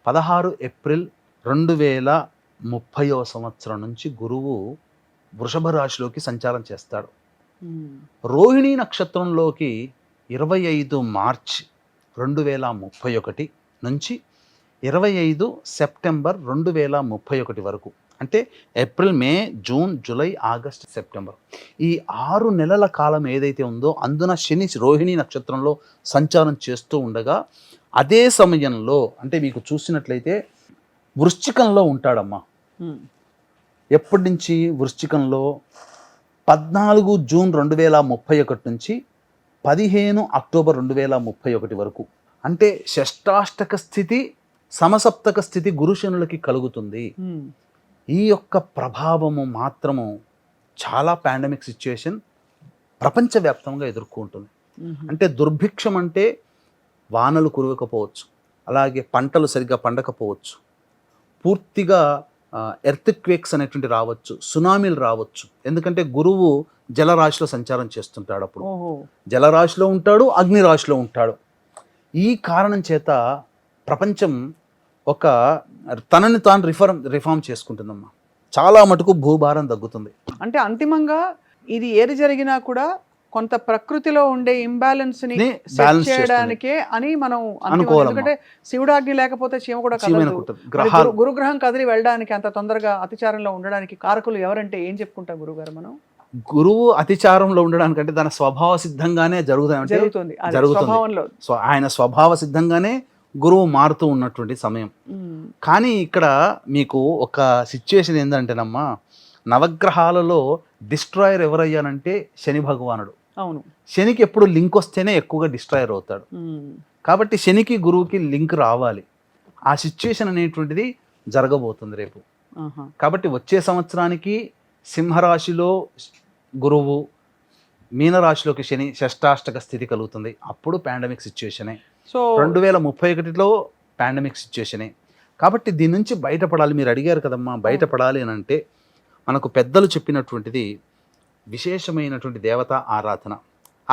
16 ఏప్రిల్ 2030వ సంవత్సరం నుంచి గురువు వృషభ రాశిలోకి సంచారం చేస్తాడు. రోహిణీ నక్షత్రంలోకి 25 మార్చి 2031 నుంచి 25 సెప్టెంబర్ 2031 వరకు, అంటే ఏప్రిల్, మే, జూన్, జూలై, ఆగస్ట్, సెప్టెంబర్, ఈ 6 నెలల కాలం ఏదైతే ఉందో అందున శని రోహిణీ నక్షత్రంలో సంచారం చేస్తూ ఉండగా, అదే సమయంలో అంటే మీకు చూసినట్లయితే వృశ్చికంలో ఉంటాడమ్మా. ఎప్పటి నుంచి? వృశ్చికంలో 14 జూన్ 2031 నుంచి 15 అక్టోబర్ 2031 వరకు. అంటే షష్టాష్టక స్థితి, సమసప్తక స్థితి గురుశనులకి కలుగుతుంది. ఈ యొక్క ప్రభావము మాత్రము చాలా పాండమిక్ సిచ్యుయేషన్ ప్రపంచవ్యాప్తంగా ఎదుర్కొంటుంది. అంటే దుర్భిక్షం అంటే వానలు కురవకపోవచ్చు, అలాగే పంటలు సరిగ్గా పండకపోవచ్చు, పూర్తిగా ఎర్త్ క్వేక్స్ అనేటువంటి రావచ్చు, సునామీలు రావచ్చు. ఎందుకంటే గురువు జలరాశిలో సంచారం చేస్తుంటాడు, అప్పుడు జలరాశిలో ఉంటాడు, అగ్నిరాశిలో ఉంటాడు. ఈ కారణం చేత ప్రపంచం ఒక తనని తాను రిఫార్మ్ చేసుకుంటుందమ్మా. చాలా మటుకు భూభారం తగ్గుతుంది. అంటే అంతిమంగా ఇది ఏది జరిగినా కూడా కొంత ప్రకృతిలో ఉండే ఇంబ్యాలెన్స్ ని సెట్ చేయడానికే అని మనం అనుకోవాలి. ఎందుకంటే శివుడాగ్ని లేకపోతే చీమ కూడా కదలదు. గురుగ్రహం కదిలి వెళ్ళడానికి, అంత తొందరగా అతిచారంలో ఉండడానికి కారకులు ఎవరంటే ఏం చెప్పుకుంటాం గురుగారు మనం? గురువు అతిచారంలో ఉండడానికంటే దాని స్వభావ సిద్ధంగానే జరుగుతుంది. ఆయన స్వభావ సిద్ధంగానే గురువు మారుతూ ఉన్నటువంటి సమయం. కానీ ఇక్కడ మీకు ఒక సిచ్యుయేషన్ ఏంటంటేనమ్మా, నవగ్రహాలలో డిస్ట్రాయర్ ఎవరయ్యానంటే శని భగవానుడు. అవును, శనికి ఎప్పుడు లింక్ వస్తేనే ఎక్కువగా డిస్ట్రాయర్ అవుతాడు. కాబట్టి శనికి గురువుకి లింక్ రావాలి. ఆ సిచ్యుయేషన్ అనేటువంటిది జరగబోతుంది రేపు. కాబట్టి వచ్చే సంవత్సరానికి సింహరాశిలో గురువు, మీనరాశిలోకి శని షష్టాష్టక స్థితి కలుగుతుంది. అప్పుడు పాండమిక్ సిచ్యుయేషనే. సో 2031లో పాండమిక్ సిచ్యుయేషనే. కాబట్టి దీని నుంచి బయటపడాలి. మీరు అడిగారు కదమ్మా, బయటపడాలి అని అంటే మనకు పెద్దలు చెప్పినటువంటిది విశేషమైనటువంటి దేవతా ఆరాధన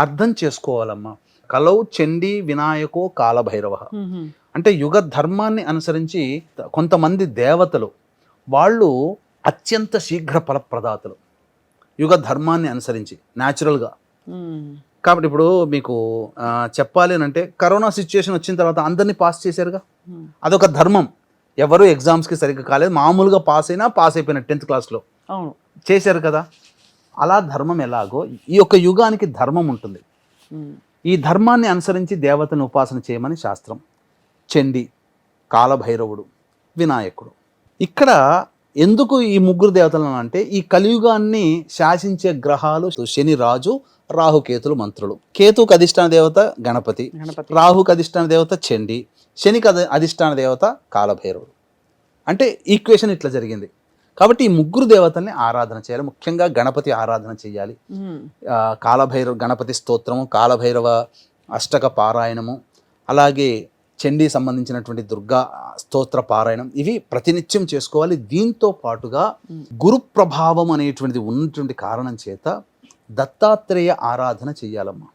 అర్థం చేసుకోవాలమ్మా. కలౌ చండీ వినాయకో కాలభైరవ. అంటే యుగ ధర్మాన్ని అనుసరించి కొంతమంది దేవతలు వాళ్ళు అత్యంత శీఘ్ర ఫలప్రదాతలు, యుగ ధర్మాన్ని అనుసరించి న్యాచురల్గా. కాబట్టి ఇప్పుడు మీకు చెప్పాలి అని అంటే కరోనా సిచ్యుయేషన్ వచ్చిన తర్వాత అందరినీ పాస్ చేశారుగా, అదొక ధర్మం. ఎవరు ఎగ్జామ్స్కి సరిగ్గా కాలేదు, మామూలుగా పాస్ అయిపోయిన 10th క్లాస్లో అవును చేశారు కదా. అలా ధర్మం ఎలాగో ఈ యొక్క యుగానికి ధర్మం ఉంటుంది. ఈ ధర్మాన్ని అనుసరించి దేవతను ఉపాసన చేయమని శాస్త్రం. చండి, కాలభైరవుడు, వినాయకుడు. ఇక్కడ ఎందుకు ఈ ముగ్గురు దేవతలను అంటే ఈ కలియుగాన్ని శాసించే గ్రహాలు శని రాజు, రాహుకేతులు మంత్రులు. కేతుకు అధిష్టాన దేవత గణపతి, రాహుకు అధిష్టాన దేవత చండి, శనికి అధిష్టాన దేవత కాలభైరవుడు. అంటే ఈక్వేషన్ ఇట్లా జరిగింది. కాబట్టి ఈ ముగ్గురు దేవతల్ని ఆరాధన చేయాలి, ముఖ్యంగా గణపతి ఆరాధన చేయాలి. కాలభైరవ గణపతి స్తోత్రము, కాలభైరవ అష్టక పారాయణము, అలాగే చండీ సంబంధించినటువంటి దుర్గా స్తోత్ర పారాయణం, ఇవి ప్రతినిత్యం చేసుకోవాలి. దీంతో పాటుగా గురు ప్రభావం అనేటువంటిది ఉన్నటువంటి కారణం చేత దత్తాత్రేయ ఆరాధన చెయ్యాలమ్మా.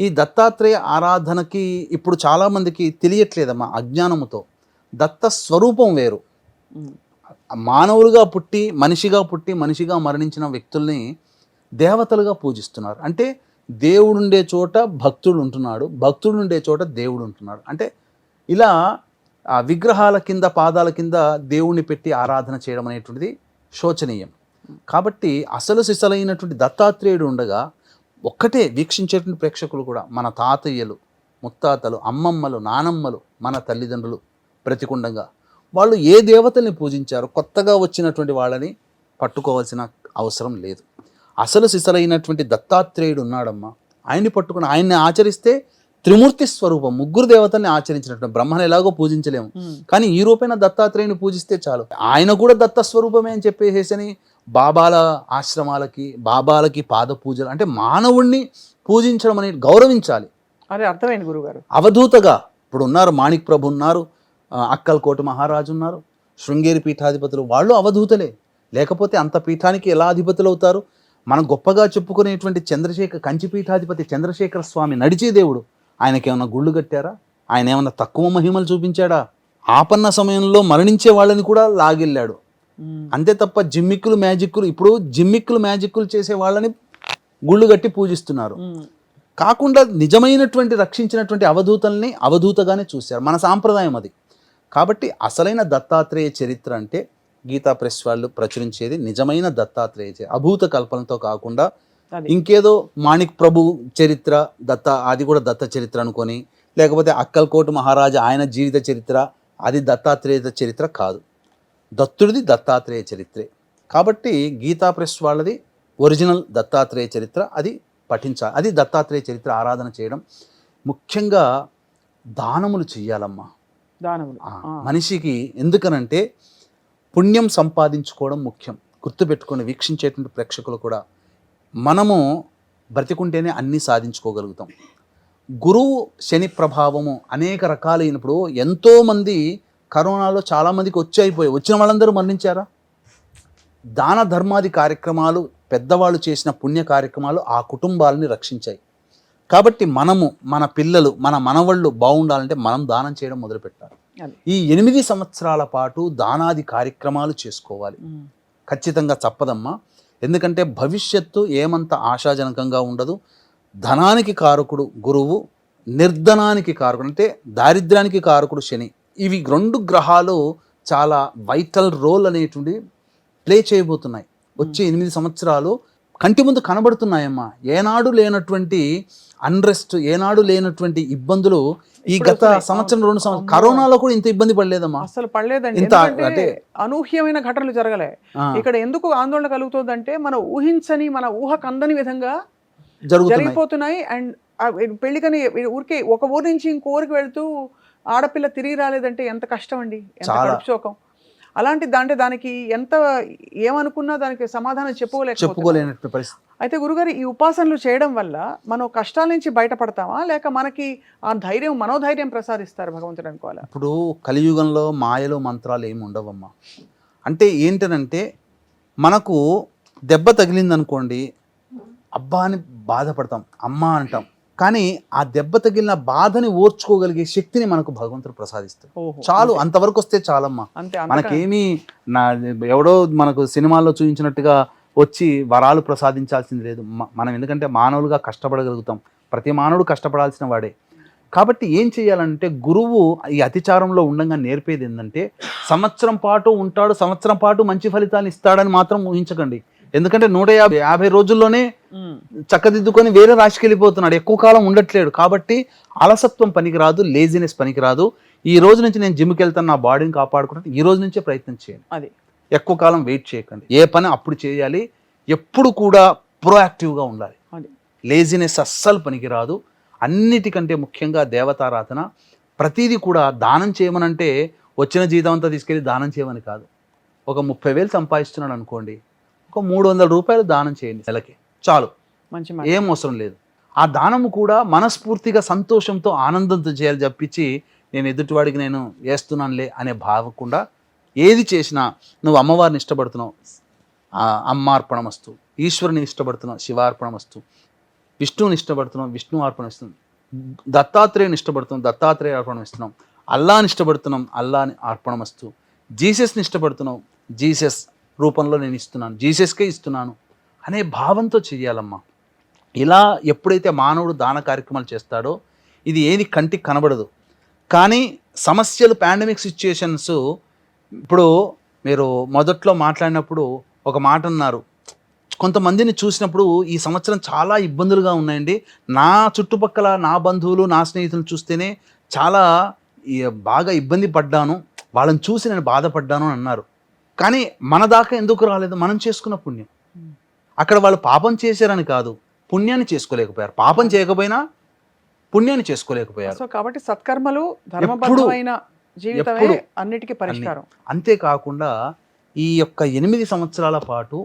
ఈ దత్తాత్రేయ ఆరాధనకి ఇప్పుడు చాలా మందికి తెలియట్లేదమ్మా, అజ్ఞానముతో. దత్త స్వరూపం వేరు. మానవులుగా పుట్టి మనిషిగా మరణించిన వ్యక్తుల్ని దేవతలుగా పూజిస్తున్నారు. అంటే దేవుడుండే చోట భక్తుడు ఉంటున్నాడు, భక్తుడు ఉండే చోట దేవుడు ఉంటున్నాడు. అంటే ఇలా విగ్రహాల కింద పాదాల కింద దేవుణ్ణి పెట్టి ఆరాధన చేయడం అనేటువంటిది శోచనీయం. కాబట్టి అసలు సిసలైనటువంటి దత్తాత్రేయుడు ఉండగా ఒక్కటే వీక్షించేటువంటి ప్రేక్షకులు కూడా మన తాతయ్యలు, ముత్తాతలు, అమ్మమ్మలు, నానమ్మలు, మన తల్లిదండ్రులు ప్రతికుండంగా వాళ్ళు ఏ దేవతల్ని పూజించారో కొత్తగా వచ్చినటువంటి వాళ్ళని పట్టుకోవాల్సిన అవసరం లేదు. అసలు సిసలైనటువంటి దత్తాత్రేయుడు ఉన్నాడమ్మా, ఆయన్ని పట్టుకుని ఆయన్ని ఆచరిస్తే త్రిమూర్తి స్వరూపం, ముగ్గురు దేవతల్ని ఆచరించినట్టు. బ్రహ్మను ఎలాగో పూజించలేము, కానీ ఈ రూపైన దత్తాత్రేయుని పూజిస్తే చాలు. ఆయన కూడా దత్త స్వరూపమే అని చెప్పేసేసని బాబాల ఆశ్రమాలకి, బాబాలకి పాద పూజలు, అంటే మానవుణ్ణి పూజించడం అనేది గౌరవించాలి. అదే అర్థమైంది గురుగారు. అవధూతగా ఇప్పుడు ఉన్నారు, మాణిక్ ప్రభు ఉన్నారు, అక్కల్కోట మహారాజు ఉన్నారు, శృంగేరి పీఠాధిపతులు, వాళ్ళు అవధూతలే. లేకపోతే అంత పీఠానికి ఎలా అధిపతులు అవుతారు? మనం గొప్పగా చెప్పుకునేటువంటి కంచి పీఠాధిపతి చంద్రశేఖర స్వామి నడిచే దేవుడు. ఆయనకి ఏమన్నా గుళ్ళు కట్టారా? ఆయన ఏమన్నా తక్కువ మహిమలు చూపించాడా? ఆపన్న సమయంలో మరణించే వాళ్ళని కూడా లాగిల్లాడు. అంతే తప్ప జిమ్మిక్కులు మ్యాజిక్కులు, ఇప్పుడు జిమ్మిక్కులు మ్యాజిక్కులు చేసే వాళ్ళని గుళ్ళు కట్టి పూజిస్తున్నారు. కాకుండా నిజమైనటువంటి రక్షించినటువంటి అవధూతల్ని అవధూతగానే చూశారు. మన సాంప్రదాయం అది. కాబట్టి అసలైన దత్తాత్రేయ చరిత్ర అంటే గీతా ప్రెస్ వాళ్ళు ప్రచురించేది నిజమైన దత్తాత్రేయ అభూత కల్పనతో కాకుండా ఇంకేదో మాణిక్ ప్రభు చరిత్ర అది కూడా దత్త చరిత్ర అనుకొని, లేకపోతే అక్కల్కోట మహారాజా ఆయన జీవిత చరిత్ర అది దత్తాత్రేయ చరిత్ర కాదు. దత్తుడిది దత్తాత్రేయ చరిత్రే. కాబట్టి గీతా ప్రెస్ వాళ్ళది ఒరిజినల్ దత్తాత్రేయ చరిత్ర, అది పఠించాలి. అది దత్తాత్రేయ చరిత్ర ఆరాధన చేయడం. ముఖ్యంగా దానములు చెయ్యాలమ్మా. దానములు మనిషికి ఎందుకనంటే పుణ్యం సంపాదించుకోవడం ముఖ్యం. గుర్తుపెట్టుకొని వీక్షించేటువంటి ప్రేక్షకులు కూడా మనము బ్రతికుంటేనే అన్నీ సాధించుకోగలుగుతాం. గురువు శని ప్రభావము అనేక రకాలైనప్పుడు ఎంతోమంది కరోనాలో చాలామందికి వచ్చిన వాళ్ళందరూ మరణించారా? దాన ధర్మాది కార్యక్రమాలు, పెద్దవాళ్ళు చేసిన పుణ్య కార్యక్రమాలు ఆ కుటుంబాలని రక్షించాయి. కాబట్టి మనము, మన పిల్లలు, మన మనవళ్ళు బాగుండాలంటే మనం దానం చేయడం మొదలుపెట్టాలి. ఈ 8 సంవత్సరాల పాటు దానాది కార్యక్రమాలు చేసుకోవాలి. ఖచ్చితంగా తప్పదమ్మా. ఎందుకంటే భవిష్యత్తు ఏమంత ఆశాజనకంగా ఉండదు. ధనానికి కారకుడు గురువు, నిర్ధనానికి కారకుడు అంటే దారిద్ర్యానికి కారకుడు శని. ఇవి 2 గ్రహాలు చాలా వైటల్ రోల్ అనేటువంటి ప్లే చేయబోతున్నాయి. వచ్చే 8 సంవత్సరాలు కంటి ముందు కనబడుతున్నాయమ్మా. ఏనాడు లేనటువంటి అన్రెస్ట్, ఏనాడు లేనటువంటి ఇబ్బందులు ఈ గత సంవత్సరం 2 సంవత్సరం కరోనాలో కూడా ఇంత ఇబ్బంది పడలేదమ్మా. అసలు పడలేదండి. అంటే అనూహ్యమైన ఘటనలు జరగలే. ఇక్కడ ఎందుకు ఆందోళన కలుగుతుందంటే మన ఊహించని, మన ఊహకు అందని విధంగా జరిగిపోతున్నాయి. అండ్ పెళ్లికని ఊరికే ఒక ఊరు నుంచి ఇంకో ఊరికి వెళ్తూ ఆడపిల్ల తిరిగి రాలేదంటే ఎంత కష్టం అండి, ఎంత కడుపుశోకం. అలాంటి దానికి ఎంత ఏమనుకున్నా దానికి సమాధానం చెప్పుకోలేనటువంటి పరిస్థితి. అయితే గురుగారు, ఈ ఉపాసనలు చేయడం వల్ల మనం కష్టాల నుంచి బయటపడతామా, లేక మనకి ఆ ధైర్యం, మనోధైర్యం ప్రసాదిస్తారు భగవంతుడు అనుకోవాలా? ఇప్పుడు కలియుగంలో మాయలు మంత్రాలు ఏమి ఉండవమ్మా. అంటే ఏంటనంటే మనకు దెబ్బ తగిలిందనుకోండి, అబ్బా అని బాధపడతాం, అమ్మ అంటాం, కానీ ఆ దెబ్బ తగిలిన బాధని ఓర్చుకోగలిగే శక్తిని మనకు భగవంతుడు ప్రసాదిస్తాడు. ఓహో. చాలు, అంతవరకు వస్తే చాలమ్మా. అంతే మనకేమీ ఎవడో మనకు సినిమాల్లో చూపించినట్టుగా వచ్చి వరాలు ప్రసాదించాల్సింది లేదు. మనం ఎందుకంటే మానవులుగా కష్టపడగలుగుతాం, ప్రతి మానవుడు కష్టపడాల్సిన వాడే. కాబట్టి ఏం చేయాలంటే గురువు ఈ అతిచారంలో ఉండగా నేర్పేది ఏంటంటే సంవత్సరం పాటు ఉంటాడు, సంవత్సరం పాటు మంచి ఫలితాలు ఇస్తాడని మాత్రం ఊహించకండి. ఎందుకంటే 150 రోజుల్లోనే చక్కదిద్దుకొని వేరే రాశికి వెళ్ళిపోతున్నాడు, ఎక్కువ కాలం ఉండట్లేడు. కాబట్టి అలసత్వం పనికిరాదు, లేజినెస్ పనికిరాదు. ఈ రోజు నుంచి నేను జిమ్కి వెళ్తాను, నా బాడీని కాపాడుకుంటే ఈ రోజు నుంచే ప్రయత్నం చేయండి. అది ఎక్కువ కాలం వెయిట్ చేయకండి, ఏ పని అప్పుడు చేయాలి. ఎప్పుడు కూడా ప్రోయాక్టివ్గా ఉండాలి. లేజినెస్ అస్సలు పనికిరాదు. అన్నిటికంటే ముఖ్యంగా దేవతారాధన. ప్రతిదీ కూడా దానం చేయమనంటే వచ్చిన జీతం అంతా తీసుకెళ్ళి దానం చేయమని కాదు. ఒక 30,000 సంపాదిస్తున్నాడు అనుకోండి, ఒక 300 రూపాయలు దానం చేయండి నెలకి, చాలు, మంచి ఏం అవసరం లేదు. ఆ దానము కూడా మనస్ఫూర్తిగా సంతోషంతో ఆనందంతో చేయాలి తప్పించి నేను ఎదుటివాడికి నేను వేస్తున్నానులే అనే భావకుండా ఏది చేసినా నువ్వు అమ్మవారిని ఇష్టపడుతున్నావు, అమ్మార్పణమస్తు, ఈశ్వరుని ఇష్టపడుతున్నావు, శివార్పణమస్తు, విష్ణువుని ఇష్టపడుతున్నాం, విష్ణు అర్పణిస్తున్నాం, దత్తాత్రేయుని ఇష్టపడుతున్నాం, దత్తాత్రేయ అర్పణం ఇస్తున్నాం, అల్లాని ఇష్టపడుతున్నాం, అల్లాని అర్పణమస్తు, జీసస్ని ఇష్టపడుతున్నాం, జీసస్ రూపంలో నేను ఇస్తున్నాను, జీసస్కే ఇస్తున్నాను అనే భావంతో చెయ్యాలమ్మా. ఇలా ఎప్పుడైతే మానవుడు దాన కార్యక్రమాలు చేస్తాడో ఇది ఏది కంటికి కనబడదు. కానీ సమస్యలు, పాండమిక్ సిచ్యుయేషన్స్, ఇప్పుడు మీరు మొదట్లో మాట్లాడినప్పుడు ఒక మాట అన్నారు, కొంతమందిని చూసినప్పుడు ఈ సంవత్సరం చాలా ఇబ్బందులుగా ఉన్నాయండి, నా చుట్టుపక్కల నా బంధువులు నా స్నేహితులను చూస్తేనే చాలా బాగా ఇబ్బంది పడ్డాను, వాళ్ళని చూసి నేను బాధపడ్డాను అని అన్నారు. కానీ మన దాకా ఎందుకు రాలేదు? మనం చేసుకున్న పుణ్యం. అక్కడ వాళ్ళు పాపం చేశారని కాదు, పుణ్యాన్ని చేసుకోలేకపోయారు. పాపం చేయకపోయినా పుణ్యాన్ని చేసుకోలేకపోయారు. సో కాబట్టి సత్కర్మలు ధర్మబద్ధమైన జీవితమే అన్నిటికీ పరిష్కారం. అంతేకాకుండా ఈ యొక్క 8 సంవత్సరాల పాటు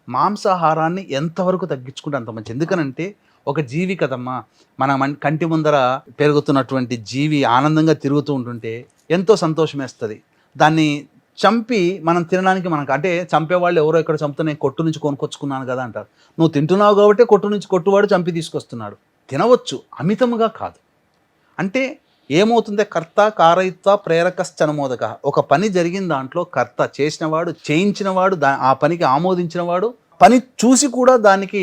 మాంసాహారాన్ని ఎంతవరకు తగ్గించుకుంటే అంత మంచి. ఎందుకనంటే ఒక జీవి కదమ్మా, మన కంటి ముందర పెరుగుతున్నటువంటి జీవి ఆనందంగా తిరుగుతూ ఉంటుంటే ఎంతో సంతోషం వేస్తుంది. దాన్ని చంపి మనం తినడానికి మనకు అంటే చంపేవాళ్ళు ఎవరో ఇక్కడ చంపుతా నేను కొట్టు నుంచి కొనుక్కొచ్చుకున్నాను కదా అంటారు. నువ్వు తింటున్నావు కాబట్టి కొట్టు నుంచి కొట్టువాడు చంపి తీసుకొస్తున్నాడు. తినవచ్చు, అమితముగా కాదు. అంటే ఏమవుతుందే, కర్త కారయిత్వ ప్రేరకశ్చనమోదక. ఒక పని జరిగిన దాంట్లో కర్త చేసినవాడు, చేయించినవాడు, ఆ పనికి ఆమోదించినవాడు, పని చూసి కూడా దానికి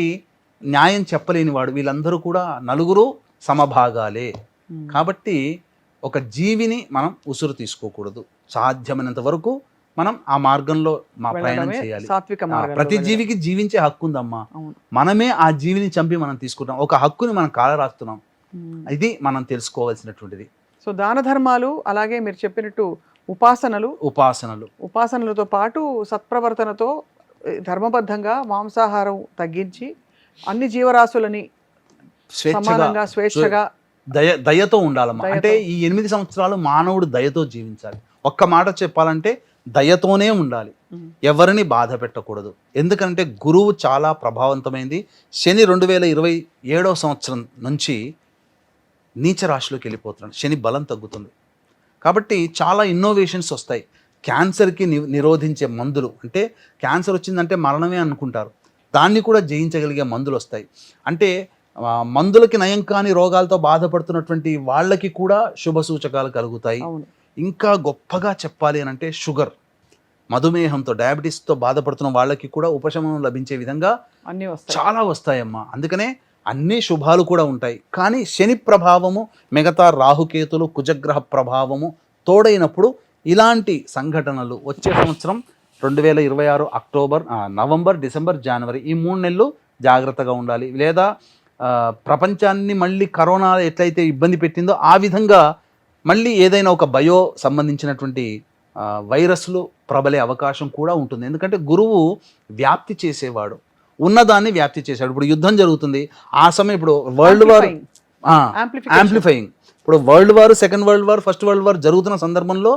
న్యాయం చెప్పలేనివాడు, వీళ్ళందరూ కూడా నలుగురు సమభాగాలే. కాబట్టి ఒక జీవిని మనం ఉసురు తీసుకోకూడదు. సాధ్యమైనంత వరకు మనం ఆ మార్గంలో ప్రయాణం చేయాలి. ప్రతి జీవికి జీవించే హక్కు ఉందమ్మా. మనమే ఆ జీవిని చంపి మనం తీసుకుంటాం, ఒక హక్కుని మనం కాలరాస్తున్నాం. ఇది మనం తెలుసుకోవాల్సినటువంటిది. సో దాన ధర్మాలు, అలాగే మీరు చెప్పినట్టు ఉపాసనలతో పాటు సత్ప్రవర్తనతో ధర్మబద్ధంగా మాంసాహారం తగ్గించి అన్ని జీవరాశులని స్వేచ్ఛగా దయతో ఉండాలమ్మా. అంటే ఈ 8 సంవత్సరాలు మానవుడు దయతో జీవించాలి. ఒక్క మాట చెప్పాలంటే దయతోనే ఉండాలి, ఎవరిని బాధ పెట్టకూడదు. ఎందుకంటే గురువు చాలా ప్రభావవంతమైంది. శని 2027వ సంవత్సరం నుంచి నీచ రాశిలోకి వెళ్ళిపోతున్నాడు, శని బలం తగ్గుతుంది. కాబట్టి చాలా ఇన్నోవేషన్స్ వస్తాయి. క్యాన్సర్కి నిరోధించే మందులు, అంటే క్యాన్సర్ వచ్చిందంటే మరణమే అనుకుంటారు, దాన్ని కూడా జయించగలిగే మందులు వస్తాయి. అంటే మందులకి నయం కాని రోగాలతో బాధపడుతున్నటువంటి వాళ్ళకి కూడా శుభ సూచకాలు కలుగుతాయి. ఇంకా గొప్పగా చెప్పాలి అని అంటే షుగర్, మధుమేహంతో, డయాబెటీస్తో బాధపడుతున్న వాళ్ళకి కూడా ఉపశమనం లభించే విధంగా చాలా వస్తాయమ్మా. అందుకనే అన్ని శుభాలు కూడా ఉంటాయి. కానీ శని ప్రభావము, మిగతా రాహుకేతులు, కుజగ్రహ ప్రభావము తోడైనప్పుడు ఇలాంటి సంఘటనలు వచ్చే సంవత్సరం 2026 నవంబర్, డిసెంబర్, జనవరి ఈ 3 నెలలు జాగ్రత్తగా ఉండాలి. లేదా ప్రపంచాన్ని మళ్ళీ కరోనా ఎట్లయితే ఇబ్బంది పెట్టిందో ఆ విధంగా మళ్ళీ ఏదైనా ఒక బయో సంబంధించినటువంటి వైరస్లు ప్రబలే అవకాశం కూడా ఉంటుంది. ఎందుకంటే గురువు వ్యాప్తి చేసేవాడు, ఉన్నదాన్ని వ్యాప్తి చేశాడు. ఇప్పుడు యుద్ధం జరుగుతుంది, ఆ సమయం ఇప్పుడు వరల్డ్ వార్ యాంప్లిఫైయింగ్, ఇప్పుడు world war, second world war, first world war జరుగుతున్న సందర్భంలో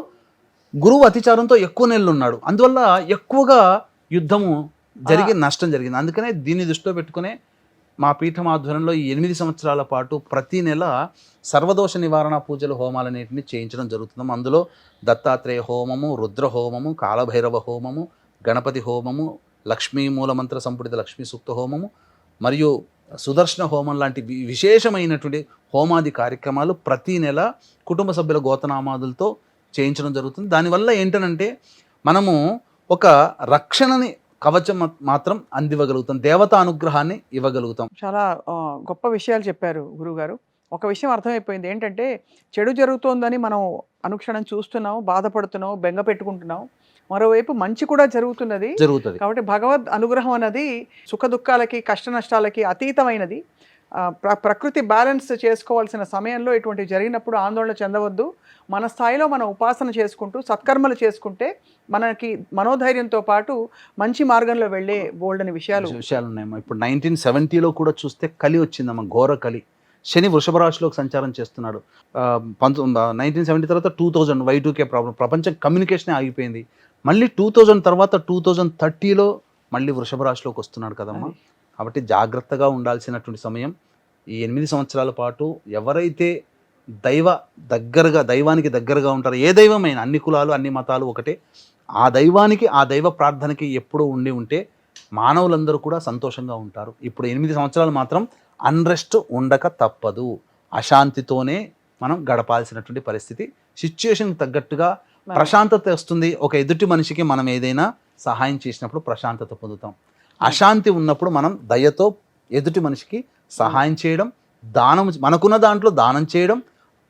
గురువు అతిచారంతో ఎక్కువ నెలలు ఉన్నాడు. అందువల్ల ఎక్కువగా యుద్ధము జరిగి నష్టం జరిగింది. అందుకనే దీన్ని దృష్టిలో పెట్టుకునే మా పీఠం ఆధ్వర్యంలో ఈ 8 సంవత్సరాల పాటు ప్రతి నెల సర్వదోష నివారణ పూజలు, హోమాలన్నింటినీ చేయించడం జరుగుతుంది. అందులో దత్తాత్రేయ హోమము, రుద్ర హోమము, కాలభైరవ హోమము, గణపతి హోమము, లక్ష్మీ మూలమంత్ర సంపుటిత లక్ష్మీ సూక్త హోమము, మరియు సుదర్శన హోమం లాంటి విశేషమైనటువంటి హోమాది కార్యక్రమాలు ప్రతి నెల కుటుంబ సభ్యుల గోతనామాదులతో చేయించడం జరుగుతుంది. దానివల్ల ఏంటనంటే మనము ఒక రక్షణని కవచం మాత్రం అందివ్వగలుగుతాం, దేవతా అనుగ్రహాన్ని ఇవ్వగలుగుతాం. చాలా గొప్ప విషయాలు చెప్పారు గురువుగారు. ఒక విషయం అర్థమైపోయింది ఏంటంటే, చెడు జరుగుతోందని మనం అనుక్షణం చూస్తున్నాం, బాధపడుతున్నాం, బెంగ పెట్టుకుంటున్నాం. మరోవైపు మంచి కూడా జరుగుతున్నది. కాబట్టి భగవద్ అనుగ్రహం అన్నది సుఖ దుఃఖాలకి, కష్ట నష్టాలకి అతీతమైనది. ప్రకృతి బ్యాలెన్స్ చేసుకోవాల్సిన సమయంలో ఇటువంటి జరిగినప్పుడు ఆందోళన చెందవద్దు. మన స్థాయిలో మనం ఉపాసన చేసుకుంటూ సత్కర్మలు చేసుకుంటే మనకి మనోధైర్యంతో పాటు మంచి మార్గంలో వెళ్ళే బోల్డని విషయాలు ఉన్నాయమ్మా. ఇప్పుడు 1970లో కూడా చూస్తే కలి వచ్చిందమ్మా, ఘోర కలి. శని వృషభ రాశిలోకి సంచారం చేస్తున్నాడు. 1970 తర్వాత 2000 Y2K ప్రాబ్లం, ప్రపంచం కమ్యూనికేషన్ ఆగిపోయింది. మళ్ళీ 2000 తర్వాత 2030లో మళ్ళీ వృషభ రాశిలోకి వస్తున్నాడు కదమ్మా. కాబట్టి జాగ్రత్తగా ఉండాల్సినటువంటి సమయం. ఈ 8 సంవత్సరాల పాటు ఎవరైతే దైవానికి దగ్గరగా ఉంటారో, ఏ దైవమైనా, అన్ని కులాలు అన్ని మతాలు ఒకటే, ఆ దైవానికి ఆ దైవ ప్రార్థనకి ఎప్పుడూ ఉంటే మానవులందరూ కూడా సంతోషంగా ఉంటారు. ఇప్పుడు 8 సంవత్సరాలు మాత్రం అన్రెస్ట్ ఉండక తప్పదు. అశాంతితోనే మనం గడపాల్సినటువంటి పరిస్థితి. సిచ్యుయేషన్కి తగ్గట్టుగా ప్రశాంతత వస్తుంది. ఒక ఎదుటి మనిషికి మనం ఏదైనా సహాయం చేసినప్పుడు ప్రశాంతత పొందుతాం. అశాంతి ఉన్నప్పుడు మనం దయతో ఎదుటి మనిషికి సహాయం చేయడం, దానం, మనకున్న దాంట్లో దానం చేయడం,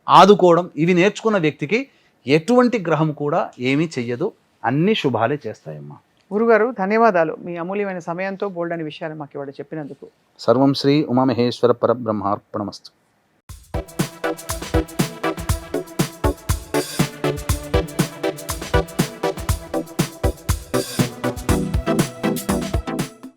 ఆదుకోవడం, ఇవి నేర్చుకున్న వ్యక్తికి ఎటువంటి గ్రహం కూడా ఏమీ చెయ్యదు. అన్ని శుభాలే చేస్తాయమ్మా. గురుగారు ధన్యవాదాలు. మీ అమూల్యమైన సమయంతో బోల్డని విషయాలు మాకు ఇవాళ చెప్పినందుకు. సర్వం శ్రీ ఉమామహేశ్వర పరబ్రహ్మార్పణమస్తు.